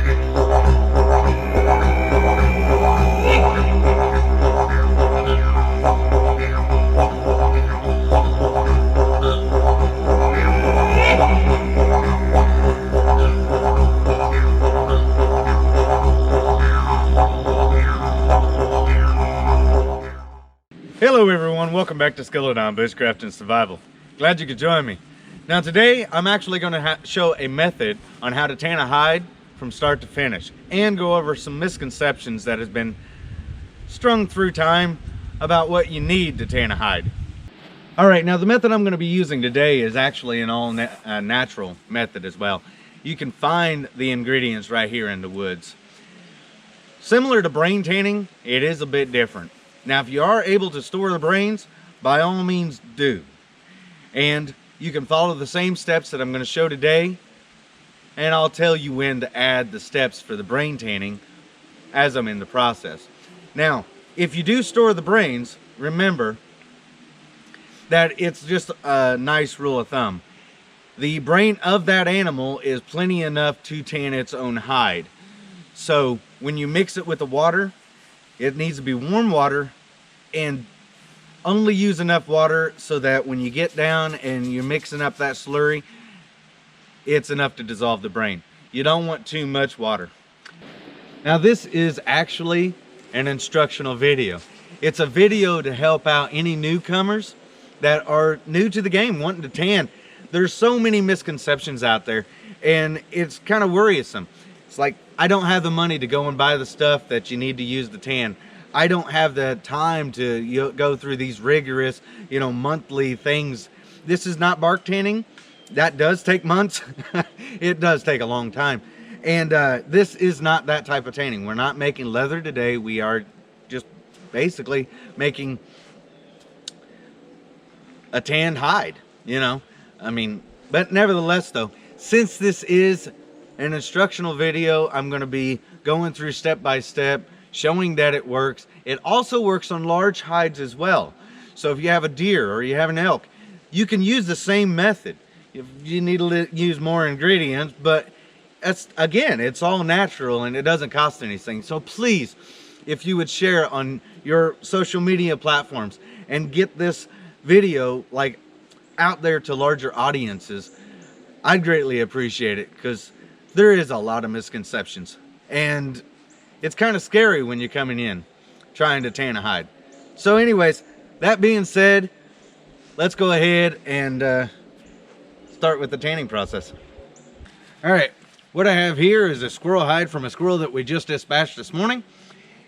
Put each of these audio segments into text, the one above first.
Hello everyone, welcome back to Skeledon, Bushcraft and Survival. Glad you could join me. Now today I'm actually going to show a method on how to tan a hide from start to finish and go over some misconceptions that has been strung through time about what you need to tan a hide. Alright, now the method I'm going to be using today is actually an all natural method as well. You can find the ingredients right here in the woods. Similar to brain tanning, it is a bit different. Now, if you are able to store the brains, by all means do. And you can follow the same steps that I'm going to show today, and I'll tell you when to add the steps for the brain tanning as I'm in the process. Now, if you do store the brains, remember that it's just a nice rule of thumb. The brain of that animal is plenty enough to tan its own hide. So when you mix it with the water, it needs to be warm water, and only use enough water so that when you get down and you're mixing up that slurry, it's enough to dissolve the brain. You don't want too much water. Now this is actually an instructional video. It's a video to help out any newcomers that are new to the game wanting to tan. There's so many misconceptions out there and it's kind of worrisome. It's like, I don't have the money to go and buy the stuff that you need to use to tan. I don't have the time to go through these rigorous, monthly things. This is not bark tanning. That does take months. It does take a long time. And this is not that type of tanning. We're not making leather today. We are just basically making a tanned hide, But nevertheless, though, since this is an instructional video, I'm going to be going through step by step, showing that it works. It also works on large hides as well. So if you have a deer or you have an elk, you can use the same method. If you need to use more ingredients, but again, it's all natural and it doesn't cost anything. So please, if you would share on your social media platforms and get this video out there to larger audiences, I'd greatly appreciate it, because there is a lot of misconceptions and it's kind of scary when you're coming in trying to tan a hide. So anyways, that being said, let's go ahead and start with the tanning process. All right, what I have here is a squirrel hide from a squirrel that we just dispatched this morning.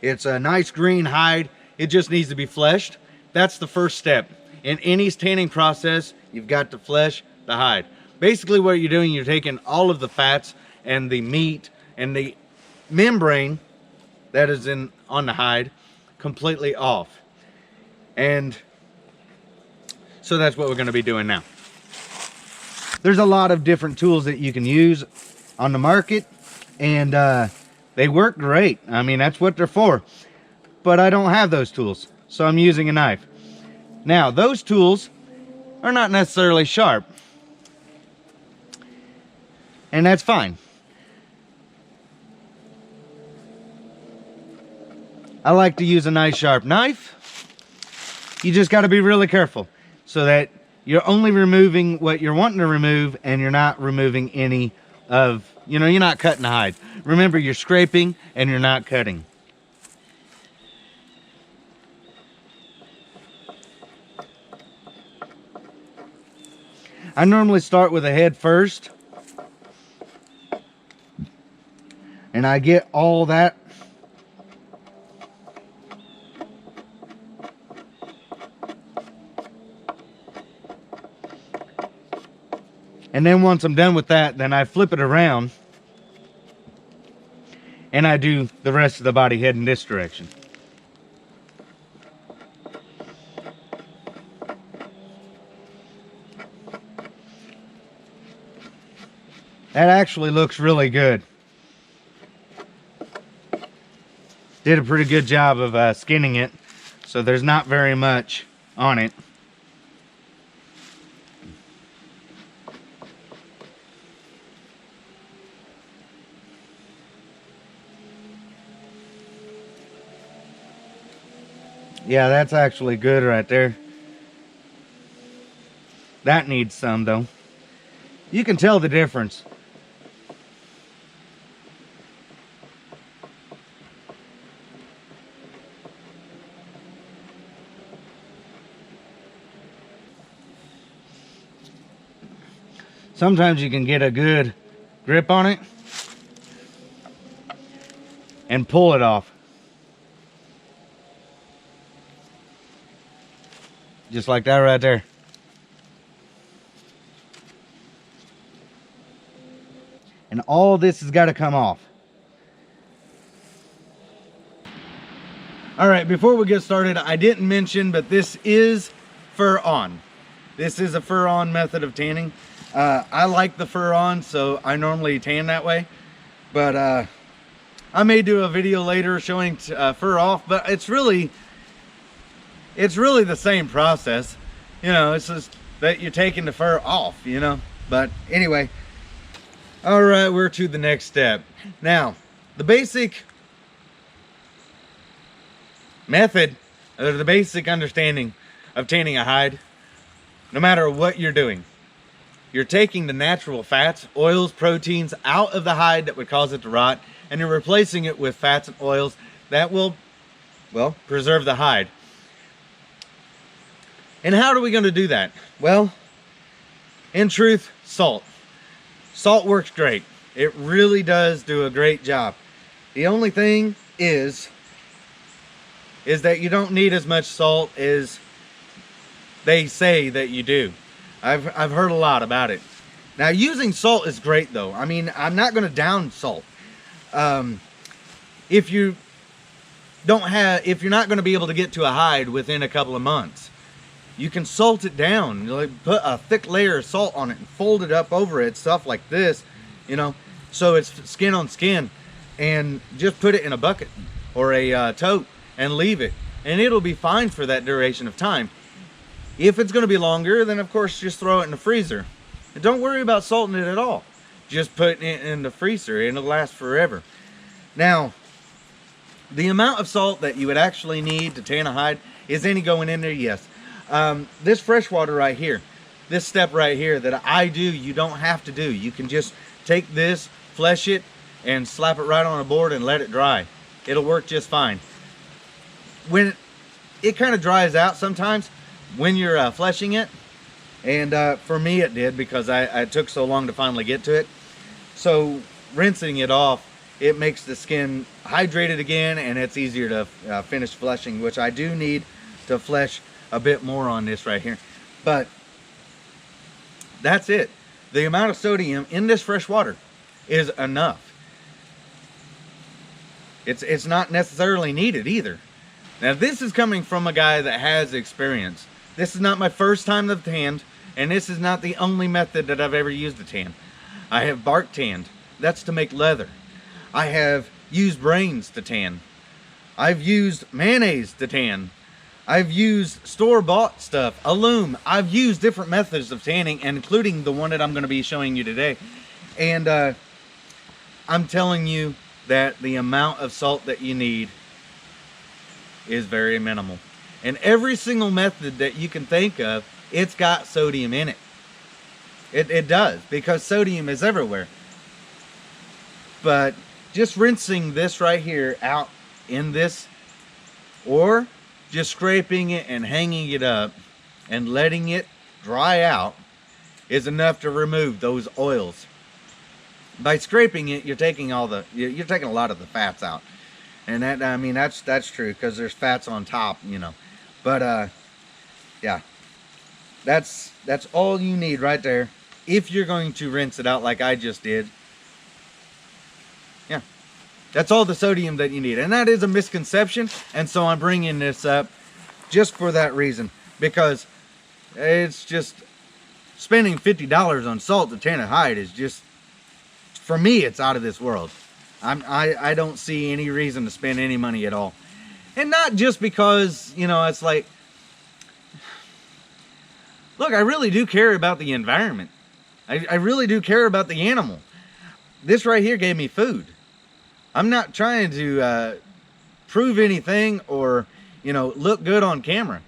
It's a nice green hide. It just needs to be fleshed. That's the first step. In any tanning process, you've got to flesh the hide. Basically what you're doing, you're taking all of the fats and the meat and the membrane that is on the hide completely off. And so that's what we're going to be doing now. There's a lot of different tools that you can use on the market, and they work great. I mean, that's what they're for. But I don't have those tools, so I'm using a knife. Now, those tools are not necessarily sharp, and that's fine. I like to use a nice sharp knife. You just got to be really careful so that you're only removing what you're wanting to remove, and you're not removing any of, you're not cutting the hide. Remember, you're scraping and you're not cutting. I normally start with the head first, and I get all that. And then once I'm done with that, then I flip it around and I do the rest of the body heading this direction. That actually looks really good. Did a pretty good job of skinning it, so there's not very much on it. Yeah, that's actually good right there. That needs some though. You can tell the difference. Sometimes you can get a good grip on it and pull it off. Just like that right there. And all this has got to come off. All right, before we get started, I didn't mention, but this is fur on. This is a fur on method of tanning. I like the fur on, so I normally tan that way. But I may do a video later showing fur off, but it's really the same process. You know, it's just that you're taking the fur off, you know. But anyway, all right, we're to the next step. Now, the basic method, or the basic understanding of tanning a hide, no matter what you're doing, you're taking the natural fats, oils, proteins out of the hide that would cause it to rot, and you're replacing it with fats and oils that will, well, preserve the hide. And how are we going to do that? Well, in truth, salt. Salt works great. It really does do a great job. The only thing is that you don't need as much salt as they say that you do. I've heard a lot about it. Now, using salt is great though. I mean, I'm not going to down salt. If you're not going to be able to get to a hide within a couple of months, you can salt it down. Like, put a thick layer of salt on it and fold it up over it, stuff like this, you know, so it's skin on skin, and just put it in a bucket or a tote and leave it, and it'll be fine for that duration of time. If it's going to be longer, then of course just throw it in the freezer. And don't worry about salting it at all. Just put it in the freezer and it'll last forever. Now, the amount of salt that you would actually need to tan a hide, is any going in there? Yes. This fresh water right here, this step right here that I do, you don't have to do. You can just take this, flesh it, and slap it right on a board and let it dry. It'll work just fine. When it kind of dries out sometimes when you're fleshing it, and for me it did, because I took so long to finally get to it. So rinsing it off, it makes the skin hydrated again, and it's easier to finish fleshing, which I do need to flesh a bit more on this right here. But that's it. The amount of sodium in this fresh water is enough. It's not necessarily needed either. Now, this is coming from a guy that has experience. This is not my first time I've tanned, and this is not the only method that I've ever used to tan. I have bark tanned. That's to make leather. I have used brains to tan. I've used mayonnaise to tan. I've used store-bought stuff, alum. I've used different methods of tanning, including the one that I'm going to be showing you today. And I'm telling you that the amount of salt that you need is very minimal. And every single method that you can think of, it's got sodium in it. It does, because sodium is everywhere. But just rinsing this right here out in this, or just scraping it and hanging it up and letting it dry out, is enough to remove those oils. By scraping it, you're taking a lot of the fats out. And that, I mean, that's true, because there's fats on top, you know. But yeah, that's all you need right there if you're going to rinse it out like I just did. Yeah, that's all the sodium that you need. And that is a misconception, and so I'm bringing this up just for that reason, because it's just spending $50 on salt to tan a hide is just, for me, it's out of this world. I don't see any reason to spend any money at all. And not just because, you know, it's like, look, I really do care about the environment. I really do care about the animal. This right here gave me food. I'm not trying to prove anything or you know, look good on camera.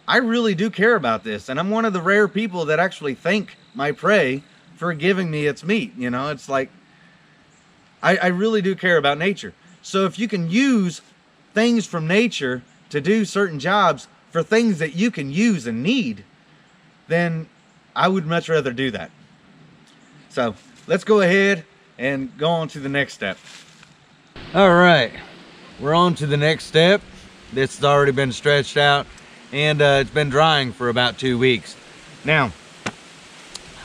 I really do care about this, and I'm one of the rare people that actually thank my prey for giving me its meat. You know, it's like, I really do care about nature. So if you can use things from nature to do certain jobs for things that you can use and need, then I would much rather do that. So let's go ahead and go on to the next step. All right, we're on to the next step. This has already been stretched out, and it's been drying for about 2 weeks. Now,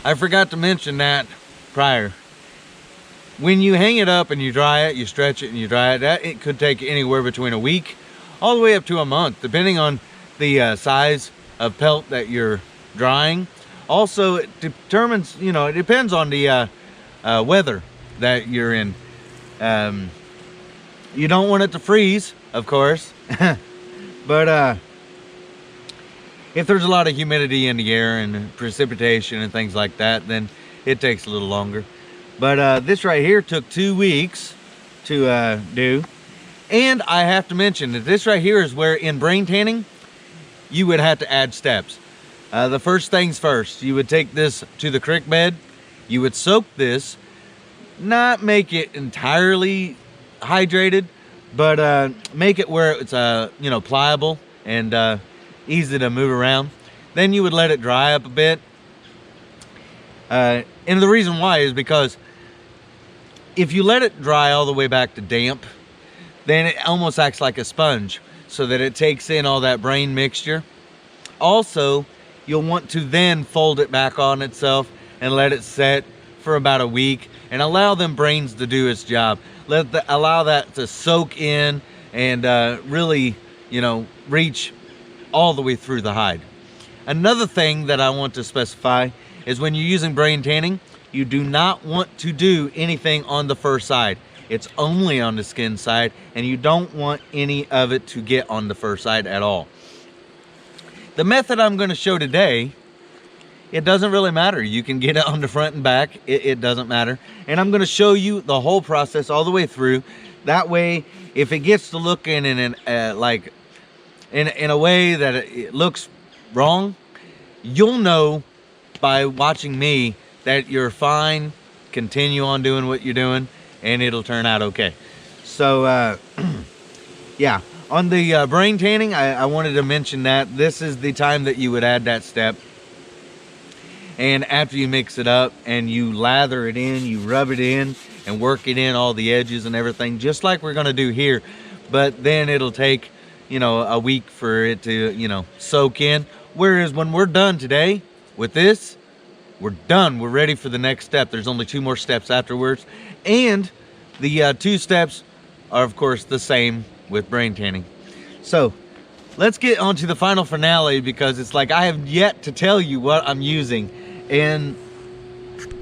I forgot to mention that prior. When you hang it up and you dry it, you stretch it and you dry it, it could take anywhere between a week all the way up to a month, depending on the size of pelt that you're drying. Also, it determines, you know, it depends on the weather that you're in. You don't want it to freeze, of course, but if there's a lot of humidity in the air and precipitation and things like that, then it takes a little longer. But this right here took 2 weeks to do. And I have to mention that this right here is where in brain tanning, you would have to add steps. The first things first, you would take this to the creek bed. You would soak this, not make it entirely hydrated, but make it where it's you know, pliable and easy to move around. Then you would let it dry up a bit. And the reason why is because if you let it dry all the way back to damp, then it almost acts like a sponge, so that it takes in all that brain mixture. Also, you'll want to then fold it back on itself and let it set for about a week and allow them brains to do its job. Allow that to soak in and really, you know, reach all the way through the hide. Another thing that I want to specify is when you're using brain tanning, you do not want to do anything on the fur side. It's only on the skin side, and you don't want any of it to get on the fur side at all. The method I'm going to show today, it doesn't really matter. You can get it on the front and back. It doesn't matter. And I'm going to show you the whole process all the way through. That way, if it gets to looking in a way that it looks wrong, you'll know by watching me that you're fine. Continue on doing what you're doing, and it'll turn out okay. So yeah, on the brain tanning, I wanted to mention that this is the time that you would add that step. And after you mix it up and you lather it in, you rub it in and work it in all the edges and everything, just like we're going to do here. But then it'll take, you know, a week for it to, you know, soak in. Whereas when we're done today with this, we're done. We're ready for the next step. There's only 2 more steps afterwards. And the 2 steps are, of course, the same with brain tanning. So let's get on to the final finale, because it's like I have yet to tell you what I'm using. And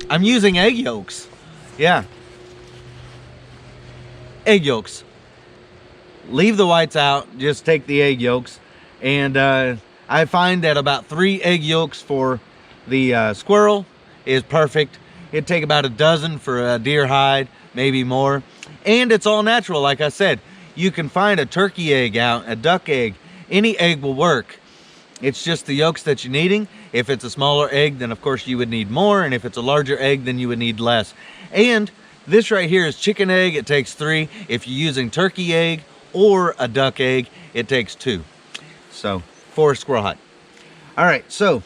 I'm using egg yolks. Yeah. Egg yolks. Leave the whites out. Just take the egg yolks. And I find that about 3 egg yolks for the squirrel is perfect. It'd take about a dozen for a deer hide, maybe more. And it's all natural, like I said. You can find a turkey egg out, a duck egg. Any egg will work. It's just the yolks that you're needing. If it's a smaller egg, then of course you would need more. And if it's a larger egg, then you would need less. And this right here is chicken egg. It takes 3. If you're using turkey egg or a duck egg, it takes 2. So, for a squirrel hide. All right, so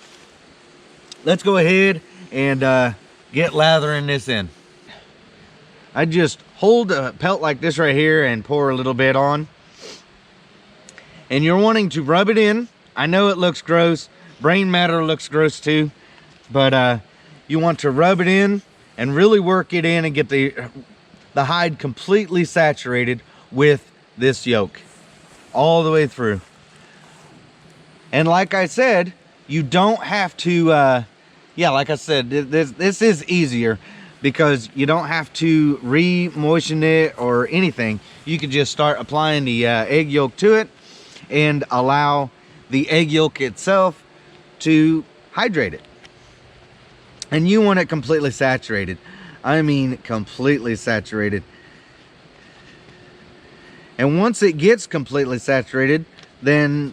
let's go ahead and get lathering this in. I just hold a pelt like this right here and pour a little bit on. And you're wanting to rub it in. I know it looks gross. Brain matter looks gross too. But you want to rub it in and really work it in and get the hide completely saturated with this yolk all the way through. And like I said, you don't have to, yeah, like I said, this is easier because you don't have to re-moisten it or anything. You can just start applying the egg yolk to it and allow the egg yolk itself to hydrate it. And you want it completely saturated. I mean, completely saturated. And once it gets completely saturated, then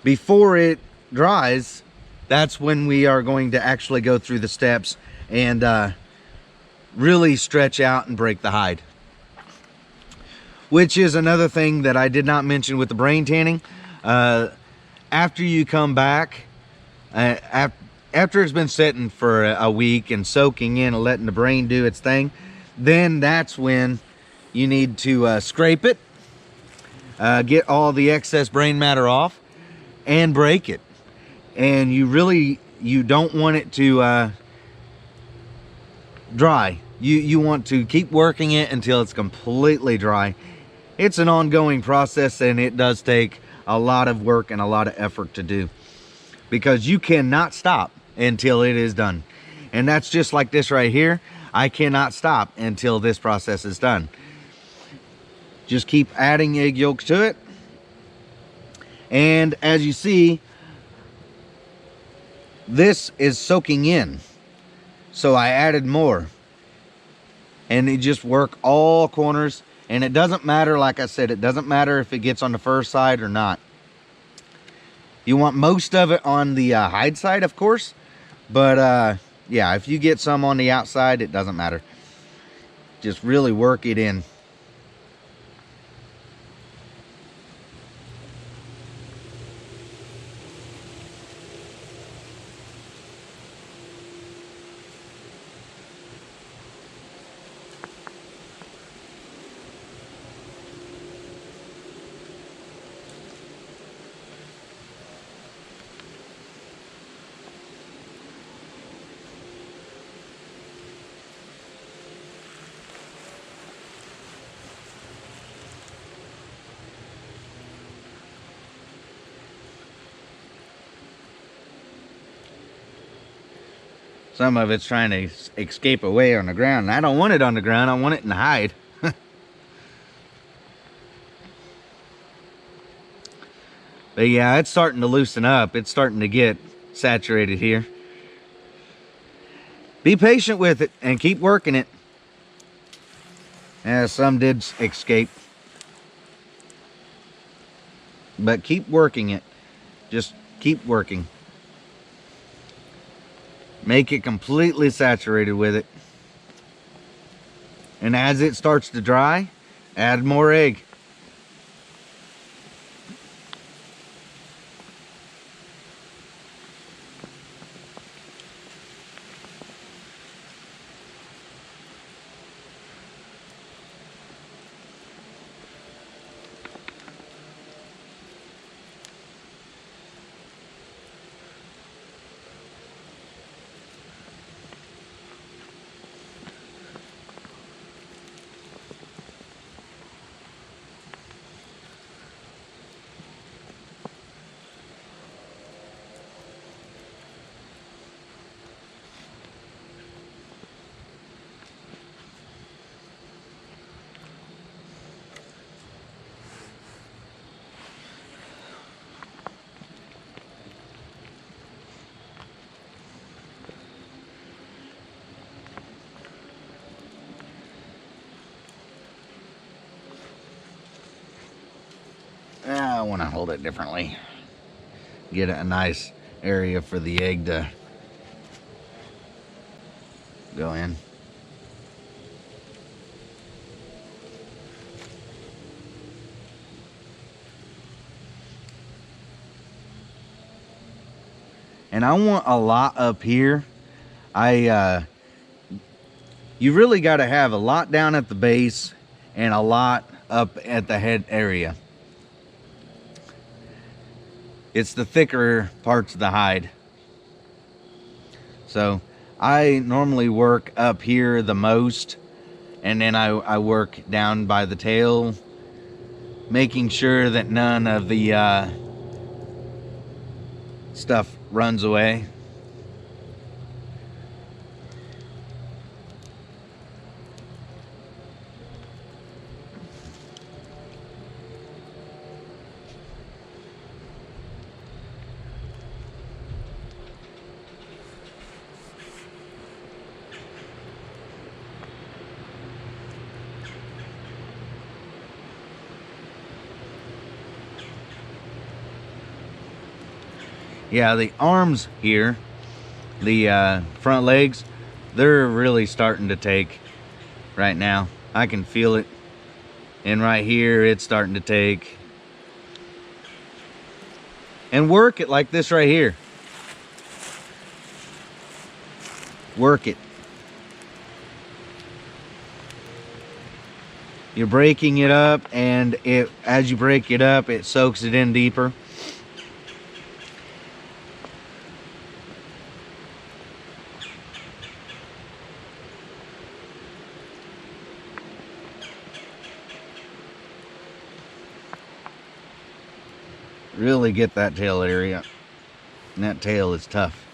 before it dries, that's when we are going to actually go through the steps and really stretch out and break the hide. Which is another thing that I did not mention with the brain tanning. After you come back, after it's been sitting for a week and soaking in and letting the brain do its thing, then that's when you need to scrape it, get all the excess brain matter off, and break it. And you don't want it to dry. You want to keep working it until it's completely dry. It's an ongoing process, and it does take a lot of work and a lot of effort to do, because you cannot stop until it is done. And that's just like this right here. I cannot stop until this process is done. Just keep adding egg yolks to it. And as you see, this is soaking in, so I added more, and you just work all corners. And it doesn't matter, like I said, it doesn't matter if it gets on the fur side or not. You want most of it on the hide side, of course. But yeah, if you get some on the outside, it doesn't matter. Just really work it in. Some of it's trying to escape away on the ground. And I don't want it on the ground. I want it in the hide. But yeah, it's starting to loosen up. It's starting to get saturated here. Be patient with it and keep working it. Yeah, some did escape. But keep working it. Just keep working. Make it completely saturated with it. And as it starts to dry, add more egg. I want to hold it differently. Get a nice area for the egg to go in. And I want a lot up here. You really got to have a lot down at the base and a lot up at the head area. It's the thicker parts of the hide. So I normally work up here the most, and then I work down by the tail, making sure that none of the stuff runs away. Yeah, the arms here, the front legs, they're really starting to take right now. I can feel it. And right here, it's starting to take. And work it like this right here. Work it. You're breaking it up, and as you break it up, it soaks it in deeper. Really get that tail area. And that tail is tough.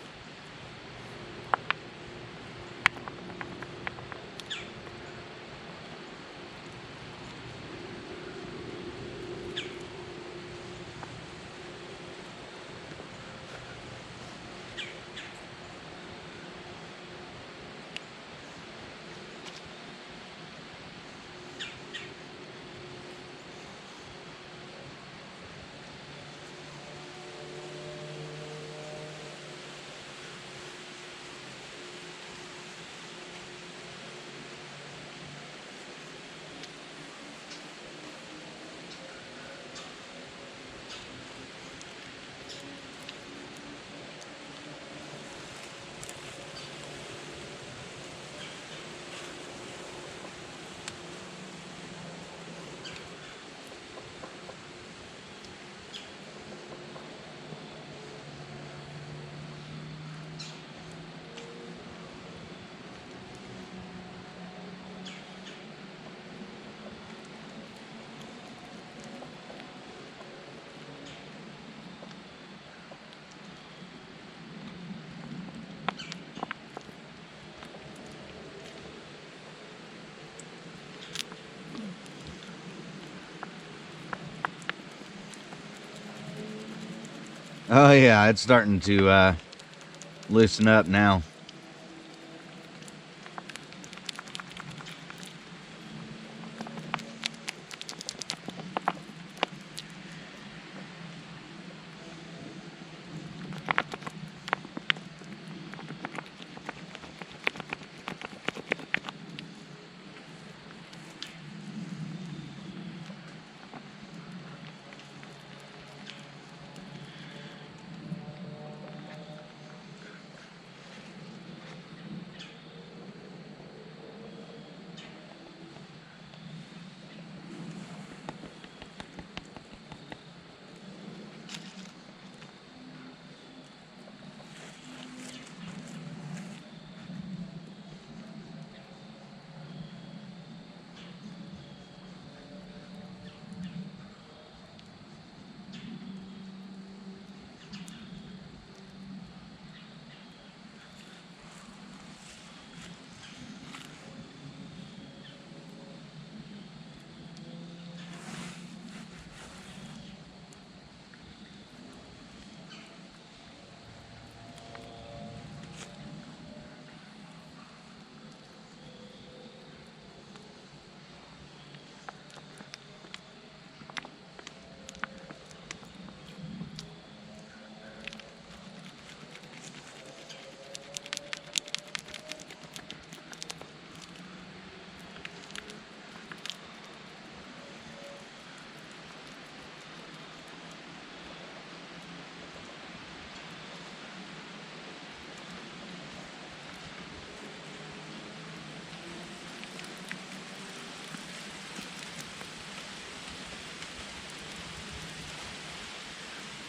Oh yeah, it's starting to loosen up now.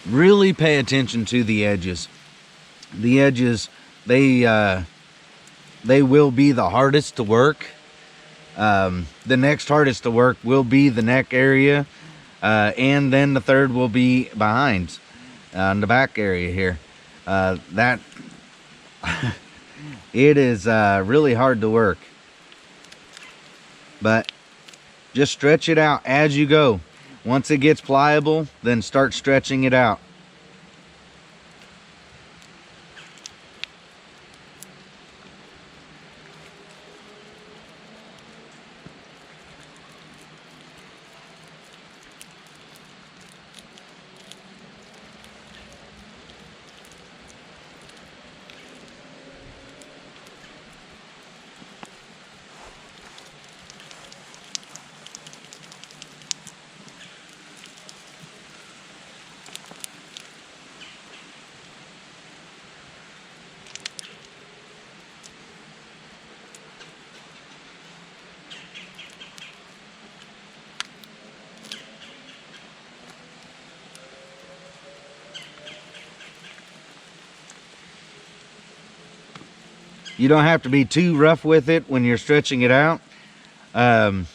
Really pay attention to the edges. The edges, they will be the hardest to work. The next hardest to work will be the neck area, and then the third will be behind, on the back area here. That it is really hard to work, but just stretch it out as you go. Once it gets pliable, then start stretching it out. You don't have to be too rough with it when you're stretching it out. Not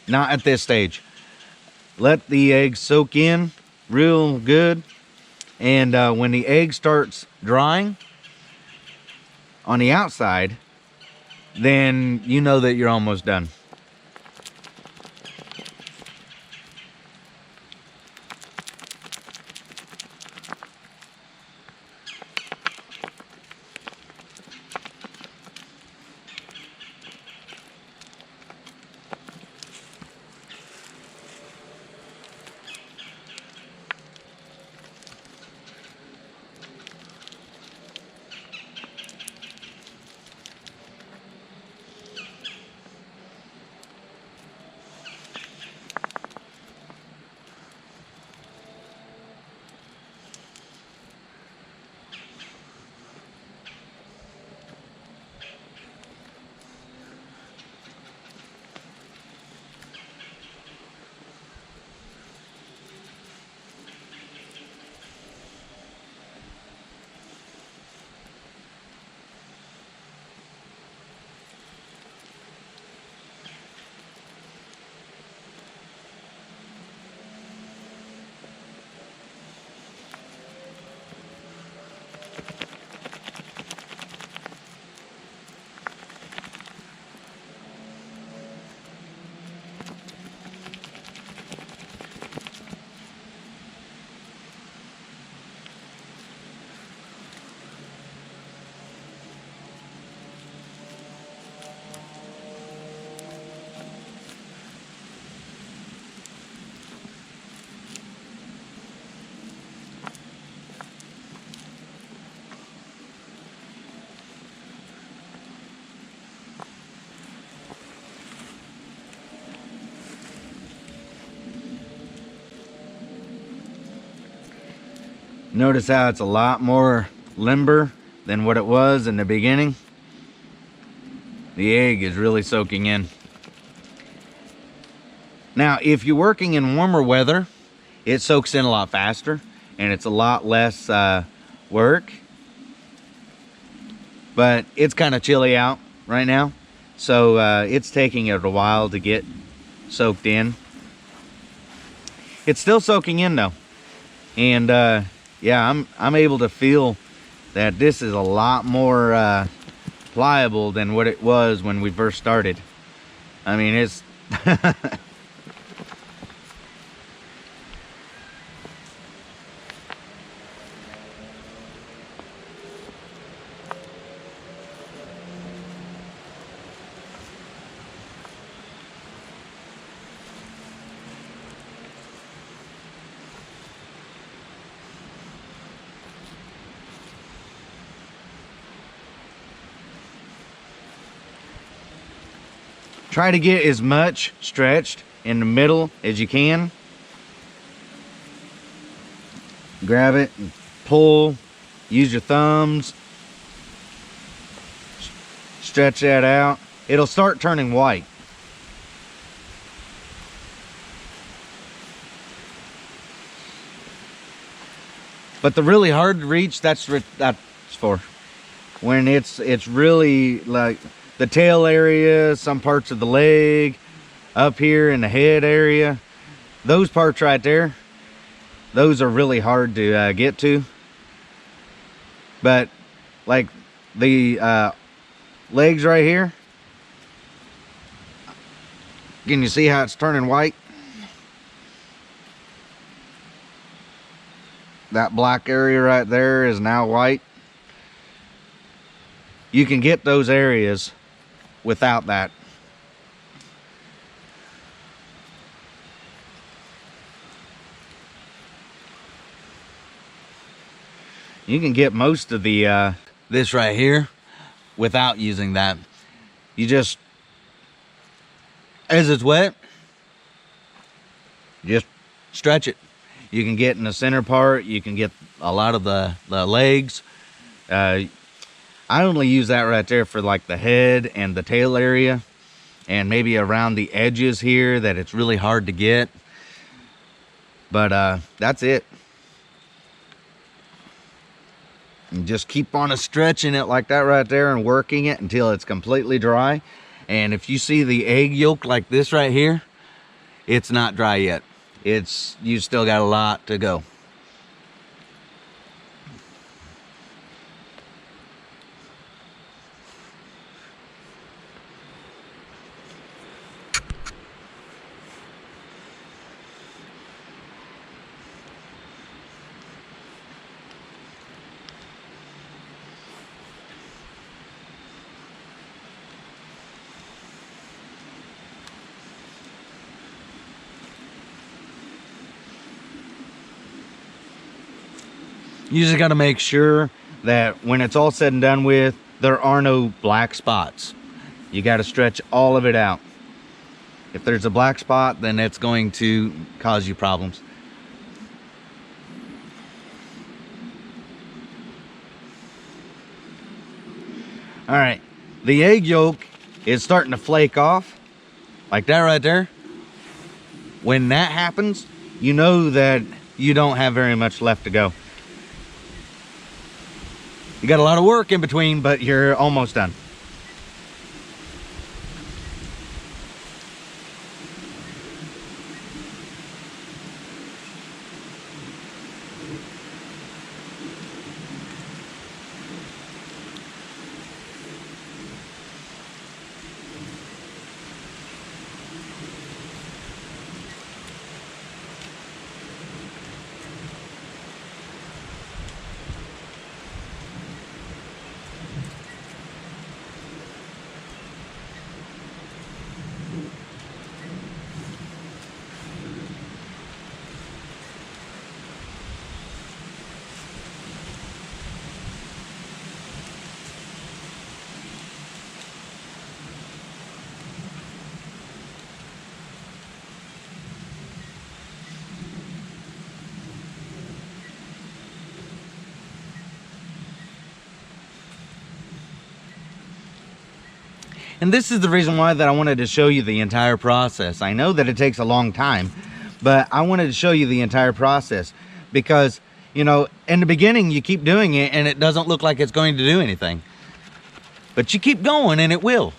at this stage. Let the egg soak in real good. And when the egg starts drying on the outside, then you know that you're almost done. Notice how it's a lot more limber than what it was in the beginning. The egg is really soaking in. Now, if you're working in warmer weather, it soaks in a lot faster and it's a lot less work. But it's kind of chilly out right now, so it's taking it a while to get soaked in. It's still soaking in though, and yeah, I'm able to feel that this is a lot more pliable than what it was when we first started. I mean, it's try to get as much stretched in the middle as you can. Grab it and pull. Use your thumbs. Stretch that out. It'll start turning white. But the really hard to reach, that's for when it's really like the tail area, some parts of the leg, up here in the head area. Those parts right there, those are really hard to get to. But like the legs right here, can you see how it's turning white? That black area right there is now white. You can get those areas without that. You can get most of the this right here without using that. You just, as it's wet, just stretch it. You can get in the center part, you can get a lot of the legs. I only use that right there for like the head and the tail area, and maybe around the edges here that it's really hard to get. But that's it. And just keep on stretching it like that right there and working it until it's completely dry. And if you see the egg yolk like this right here, it's not dry yet. You still got a lot to go. You just got to make sure that when it's all said and done with, there are no black spots. You got to stretch all of it out. If there's a black spot, then it's going to cause you problems. All right, the egg yolk is starting to flake off like that right there. When that happens, you know that you don't have very much left to go. You got a lot of work in between, but you're almost done. And this is the reason why that I wanted to show you the entire process. I know that it takes a long time, but I wanted to show you the entire process because, you know, in the beginning you keep doing it and it doesn't look like it's going to do anything. But you keep going and it will.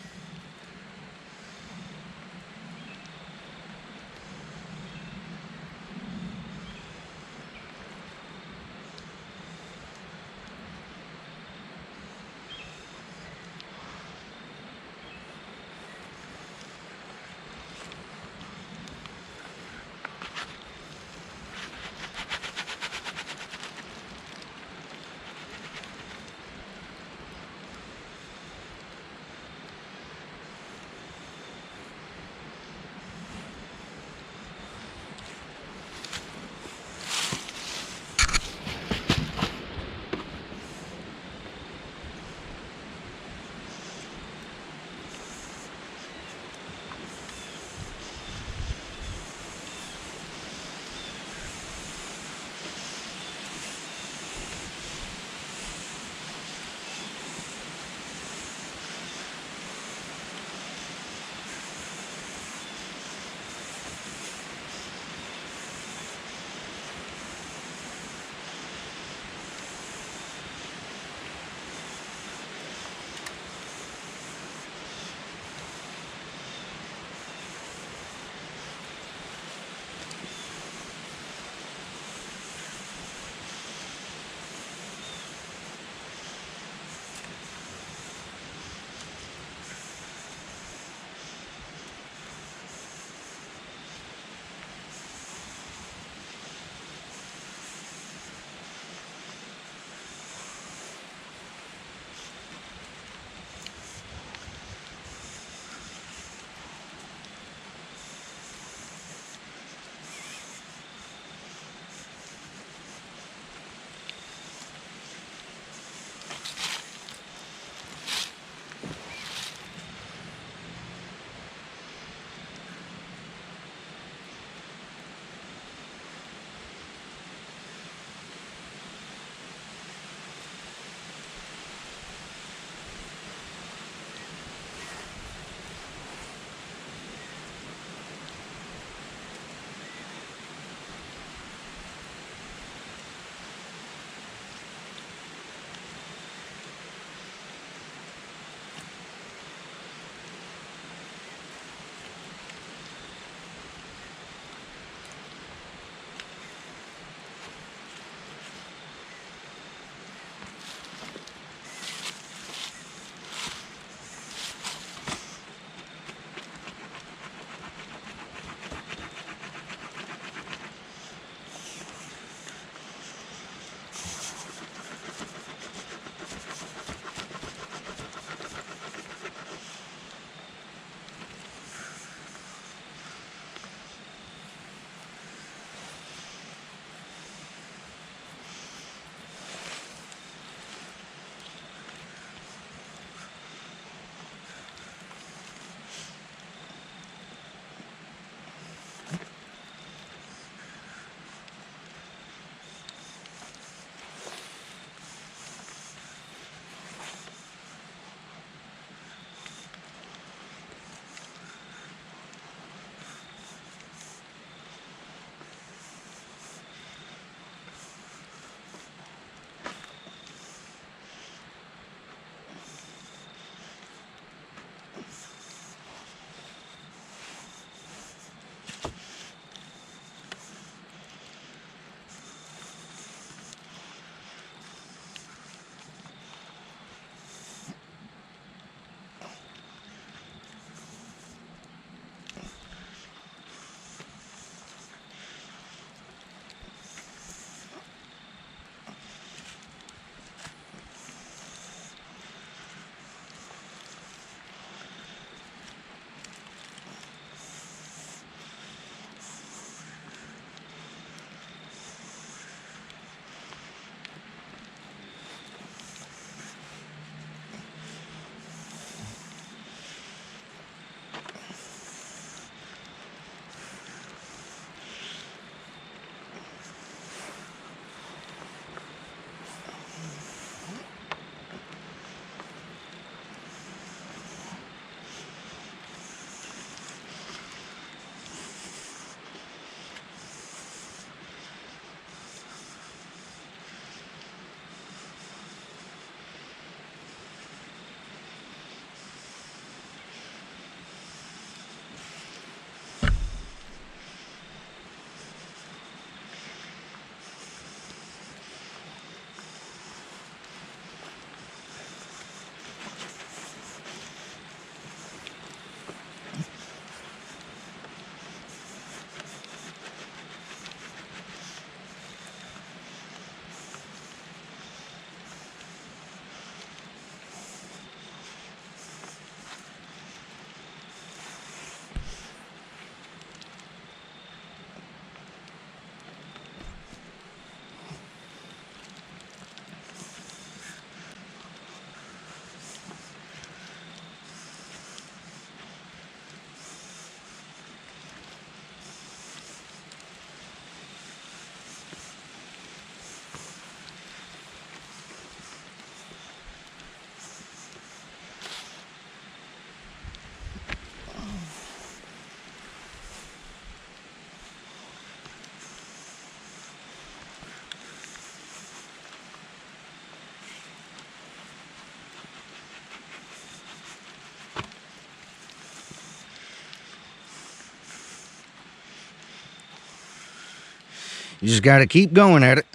You just got to keep going at it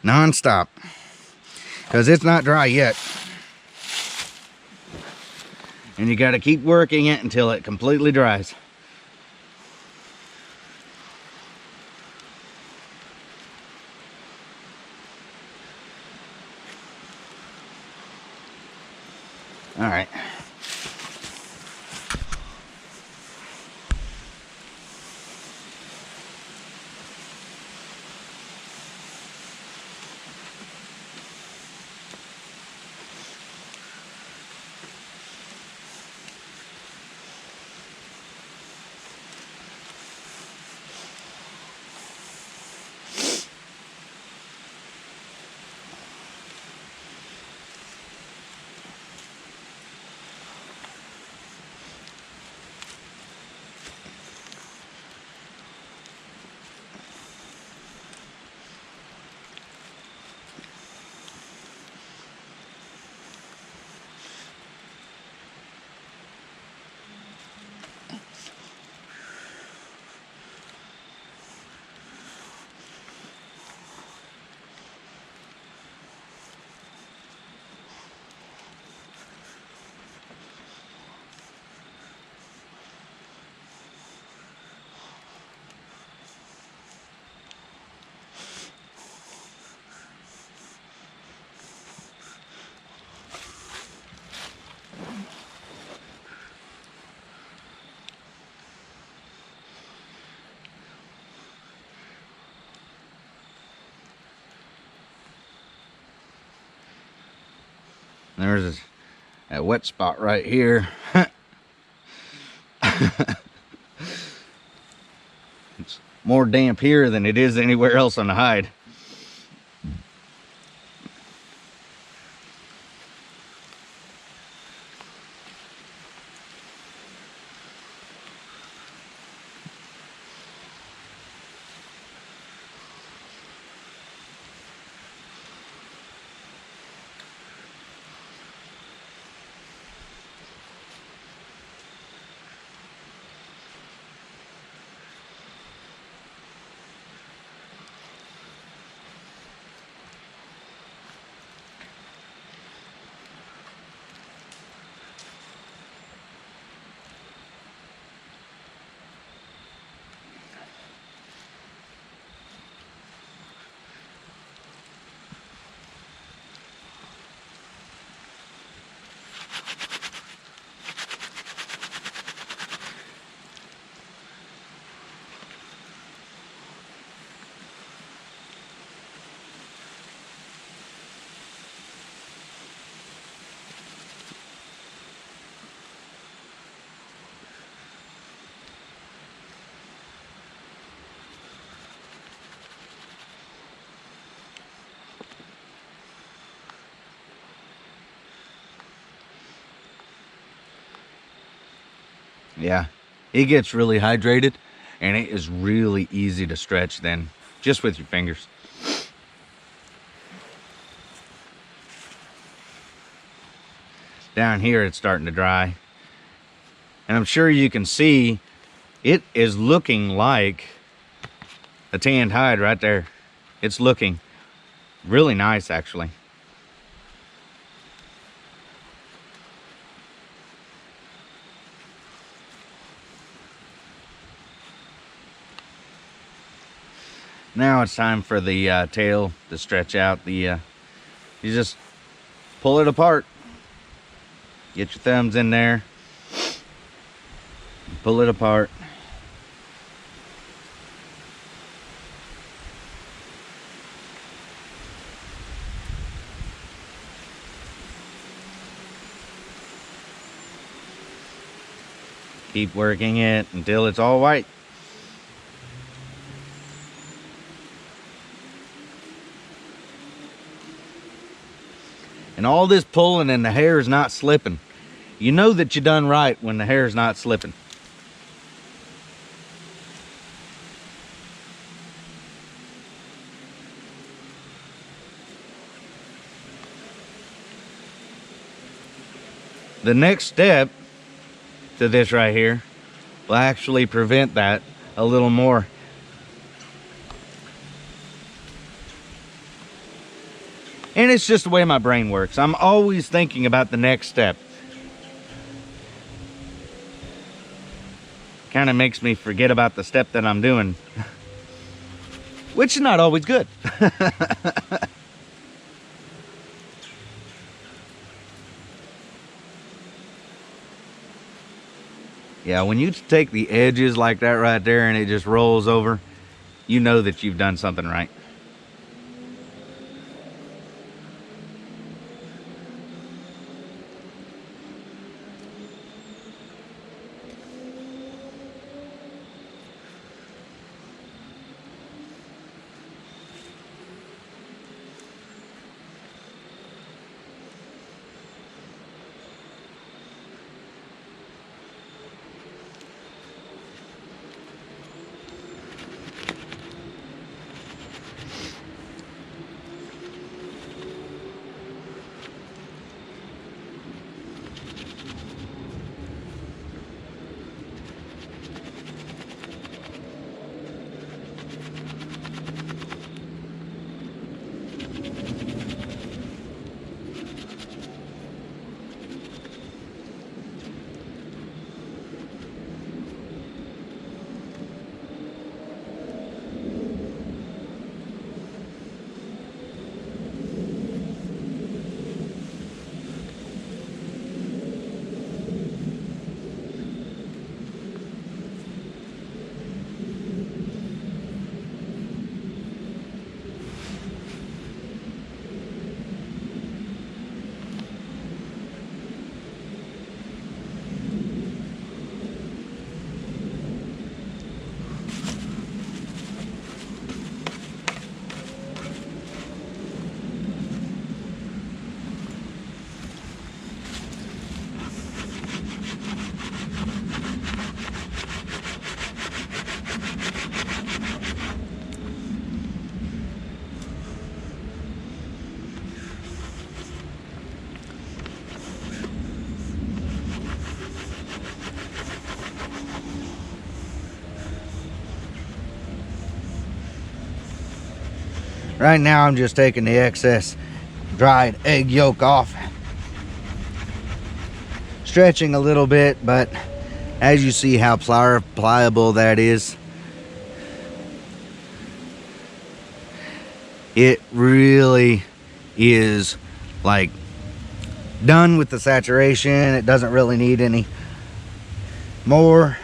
non-stop, because it's not dry yet. And you got to keep working it until it completely dries. All right. There's a wet spot right here. It's more damp here than it is anywhere else on the hide. Yeah, it gets really hydrated, and it is really easy to stretch then, just with your fingers. Down here it's starting to dry, and I'm sure you can see it is looking like a tanned hide right there. It's looking really nice, actually. Now it's time for the tail to stretch out. You just pull it apart. Get your thumbs in there. Pull it apart. Keep working it until it's all white. And all this pulling and the hair is not slipping. You know that you done right when the hair is not slipping. The next step to this right here will actually prevent that a little more. And it's just the way my brain works. I'm always thinking about the next step. Kind of makes me forget about the step that I'm doing, which is not always good. Yeah, when you take the edges like that right there and it just rolls over, you know that you've done something right. Right now I'm just taking the excess dried egg yolk off, stretching a little bit, but as you see how pliable that is, it really is like done with the saturation. It doesn't really need any more.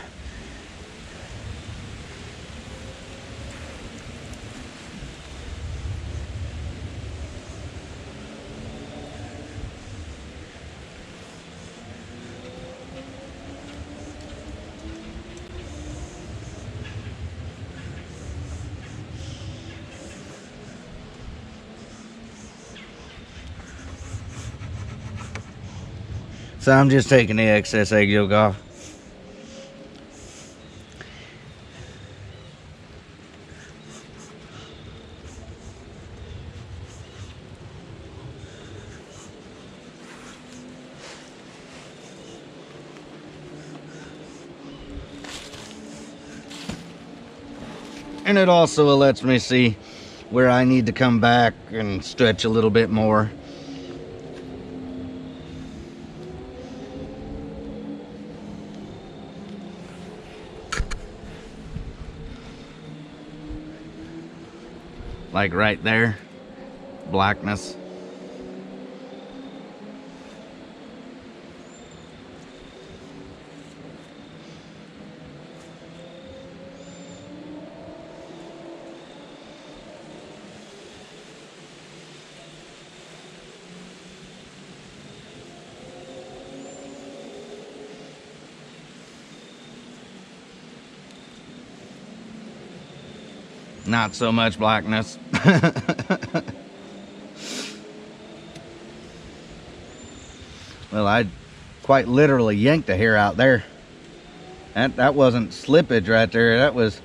So I'm just taking the excess egg yolk off. And it also lets me see where I need to come back and stretch a little bit more. Like right there, blackness. Not so much blackness. Well, I quite literally yanked the hair out there. That wasn't slippage right there. That was,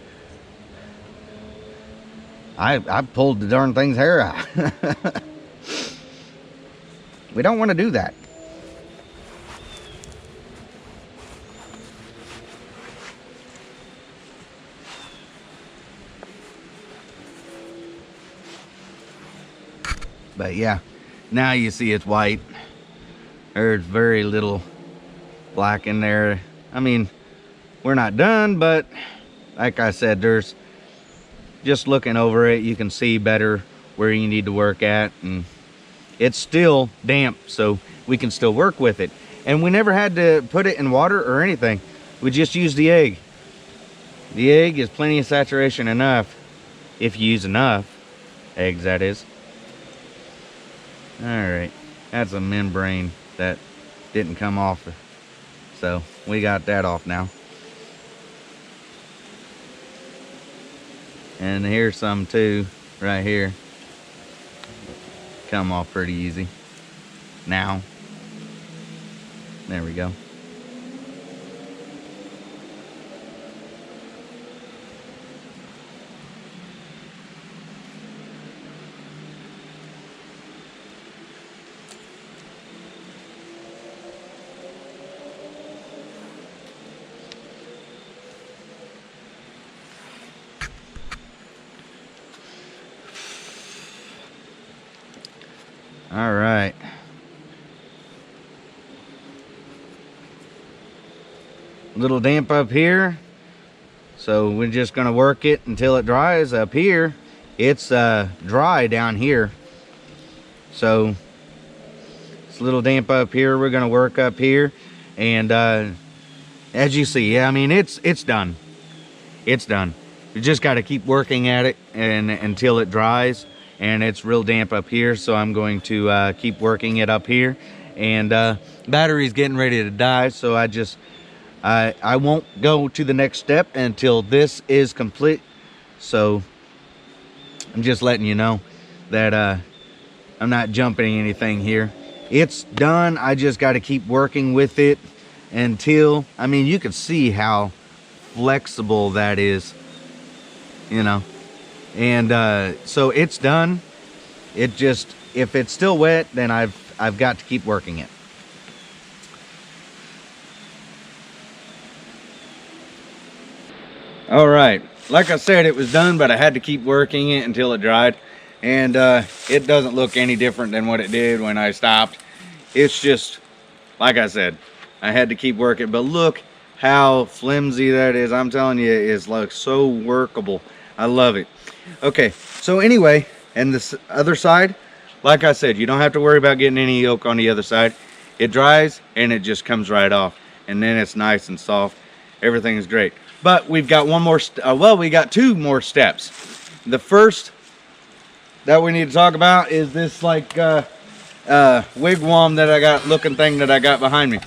I pulled the darn thing's hair out. We don't want to do that. But yeah, Now you see it's white. There's very little black in there. I mean, we're not done, but like I said, there's just looking over it, you can see better where you need to work at, and it's still damp, so we can still work with it. And we never had to put it in water or anything. We just used the egg. The egg is plenty of saturation enough, if you use enough eggs, that is. All right, that's a membrane that didn't come off, so we got that off now. And here's some too, right here. Come off pretty easy. Now. There we go. All right. A little damp up here, so we're just gonna work it until it dries. Up here it's dry down here, so it's a little damp up here. We're gonna work up here, and as you see, yeah, I mean, it's done. It's done. You just got to keep working at it and until it dries. And it's real damp up here, so I'm going to keep working it up here. And battery's getting ready to die, so I won't go to the next step until this is complete. So I'm just letting you know that I'm not jumping anything here. It's done. I just got to keep working with it until, I mean, you can see how flexible that is, you know. And so it's done. It just, if it's still wet, then I've got to keep working it. All right, like I said, it was done, but I had to keep working it until it dried. And it doesn't look any different than what it did when I stopped. It's just, like I said, I had to keep working. But look how flimsy that is. I'm telling you, it's like so workable. I love it. Okay, so anyway, and this other side, like I said, you don't have to worry about getting any yolk on the other side. It dries and it just comes right off, and then it's nice and soft. Everything is great. But we've got one more, well, we got two more steps. The first that we need to talk about is this like wigwam that I got, looking thing that I got behind me.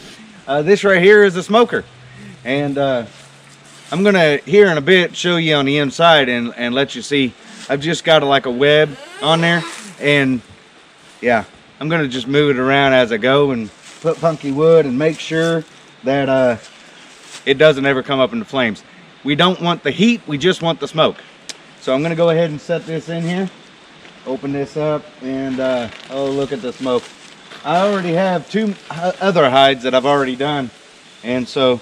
This right here is a smoker, and I'm gonna here in a bit show you on the inside and let you see. I've just got like a web on there, and yeah, I'm gonna just move it around as I go and put punky wood and make sure that it doesn't ever come up into flames. We don't want the heat, we just want the smoke. So I'm gonna go ahead and set this in here, open this up, and oh, look at the smoke. I already have two other hides that I've already done, and so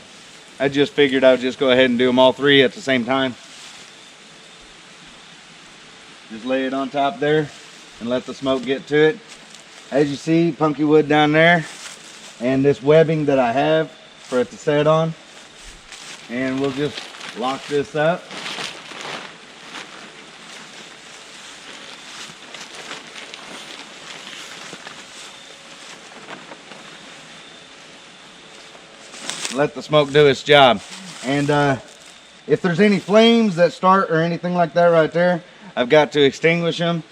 I just figured I would just go ahead and do them all three at the same time. Just lay it on top there and let the smoke get to it. As you see, punky wood down there, and this webbing that I have for it to set on. And we'll just lock this up. Let the smoke do its job. And if there's any flames that start or anything like that right there, I've got to extinguish them.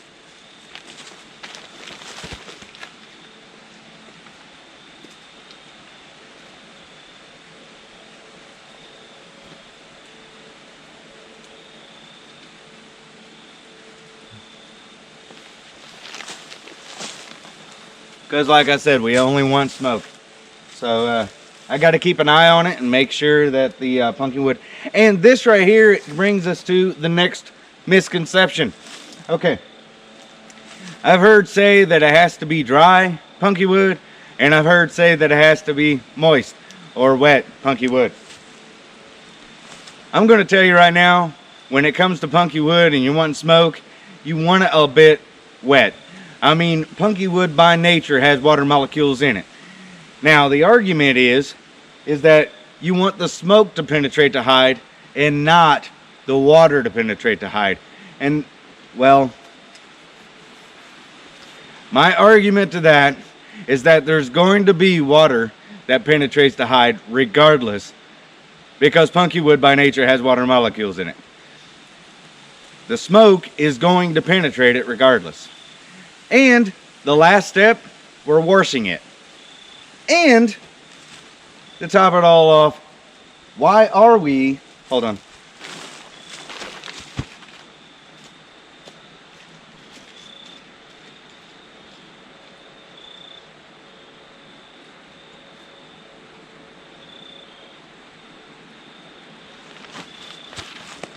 Because like I said, we only want smoke. So I got to keep an eye on it and make sure that the pumpkin wood. And this right here brings us to the next misconception. Okay, I've heard say that it has to be dry punky wood, and I've heard say that it has to be moist or wet punky wood. I'm going to tell you right now, when it comes to punky wood and you want smoke, you want it a bit wet. I mean, punky wood by nature has water molecules in it. Now, the argument is that you want the smoke to penetrate the hide and not the water to penetrate the hide. And, well, my argument to that is that there's going to be water that penetrates the hide regardless, because punky wood by nature has water molecules in it. The smoke is going to penetrate it regardless. And the last step, we're washing it. And to top it all off, why are we, hold on.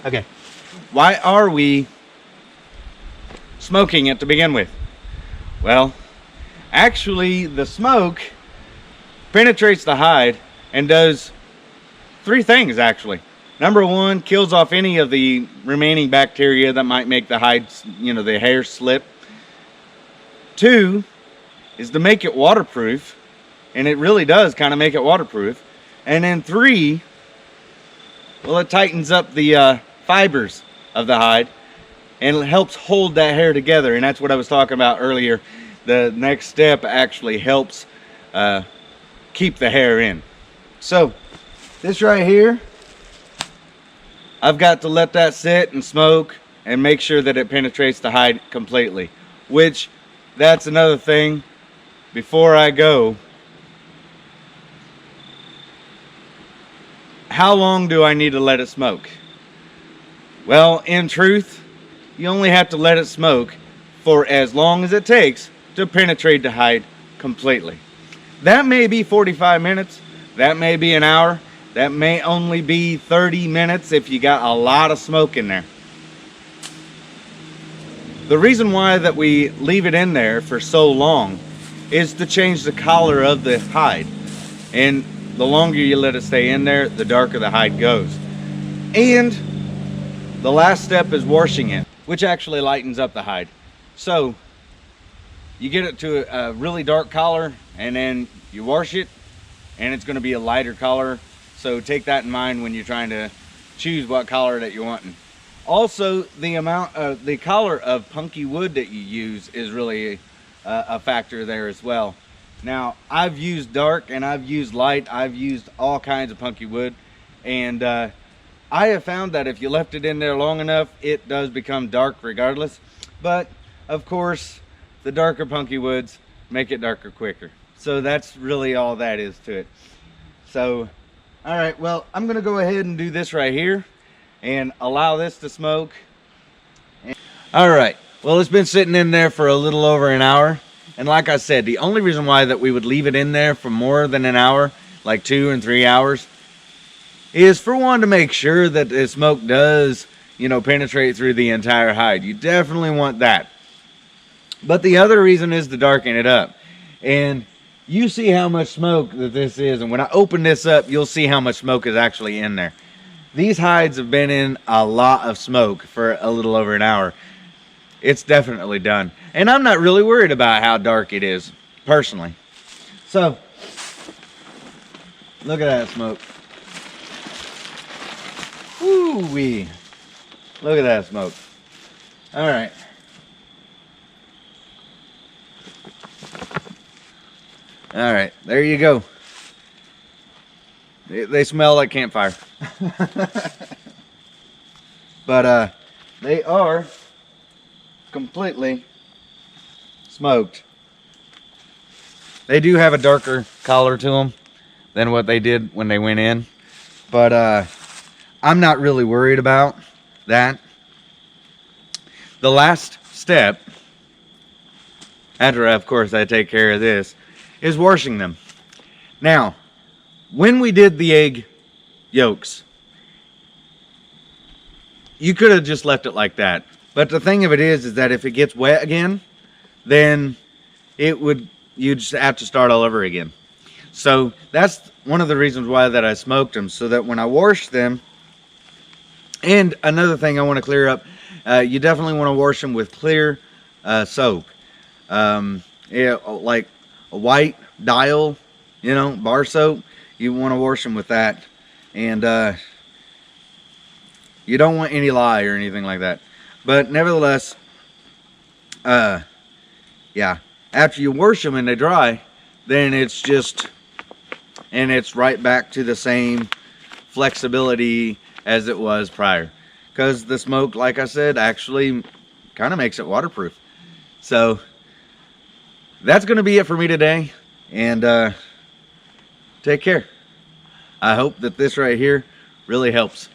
Okay. Why are we smoking it to begin with? Well, actually the smoke penetrates the hide and does three things actually. Number one, kills off any of the remaining bacteria that might make the hide, the hair slip. Two is to make it waterproof, and it really does kind of make it waterproof. And then three, well, it tightens up the fibers of the hide and it helps hold that hair together, and that's what I was talking about earlier. The next step actually helps keep the hair in. So this right here, I've got to let that sit and smoke and make sure that it penetrates the hide completely, which that's another thing. Before I go, how long do I need to let it smoke? Well, in truth, you only have to let it smoke for as long as it takes to penetrate the hide completely. That may be 45 minutes, that may be an hour, that may only be 30 minutes if you got a lot of smoke in there. The reason why that we leave it in there for so long is to change the color of the hide. And the longer you let it stay in there, the darker the hide goes. And the last step is washing it, which actually lightens up the hide. So you get it to a really dark color and then you wash it and it's going to be a lighter color. So take that in mind when you're trying to choose what color that you're wanting. Also, the color of punky wood that you use is really a factor there as well. Now, I've used dark and I've used light. I've used all kinds of punky wood, and I have found that if you left it in there long enough, it does become dark regardless. But of course, the darker punky woods make it darker quicker. So that's really all that is to it. So, all right, well, I'm gonna go ahead and do this right here and allow this to smoke. All right, well, it's been sitting in there for a little over an hour. And like I said, the only reason why that we would leave it in there for more than an hour, like 2 and 3 hours, is for one, to make sure that the smoke does, penetrate through the entire hide. You definitely want that. But the other reason is to darken it up. And you see how much smoke that this is. And when I open this up, you'll see how much smoke is actually in there. These hides have been in a lot of smoke for a little over an hour. It's definitely done. And I'm not really worried about how dark it is, personally. So, look at that smoke. Woo-wee. Look at that smoke. All right. All right, there you go. They smell like campfire. But they are completely smoked. They do have a darker color to them than what they did when they went in, but I'm not really worried about that. The last step, after of course I take care of this, is washing them. Now, when we did the egg yolks, you could have just left it like that. But the thing of it is that if it gets wet again, then you'd just have to start all over again. So that's one of the reasons why that I smoked them, so that when I wash them, and another thing I want to clear up, you definitely want to wash them with clear soap. Yeah, like a white dial, you know, bar soap. You want to wash them with that, and you don't want any lye or anything like that. But nevertheless, yeah, after you wash them and they dry, then it's just, and it's right back to the same flexibility as it was prior, because the smoke, like I said, actually kind of makes it waterproof. So that's going to be it for me today, and take care. I hope that this right here really helps.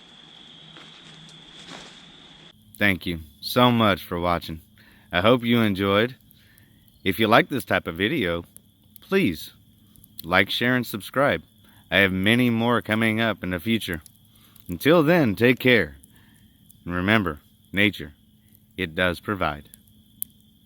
Thank you so much for watching. I hope you enjoyed. If you like this type of video, please like, share, and subscribe. I have many more coming up in the future. Until then, take care. And remember, nature, it does provide.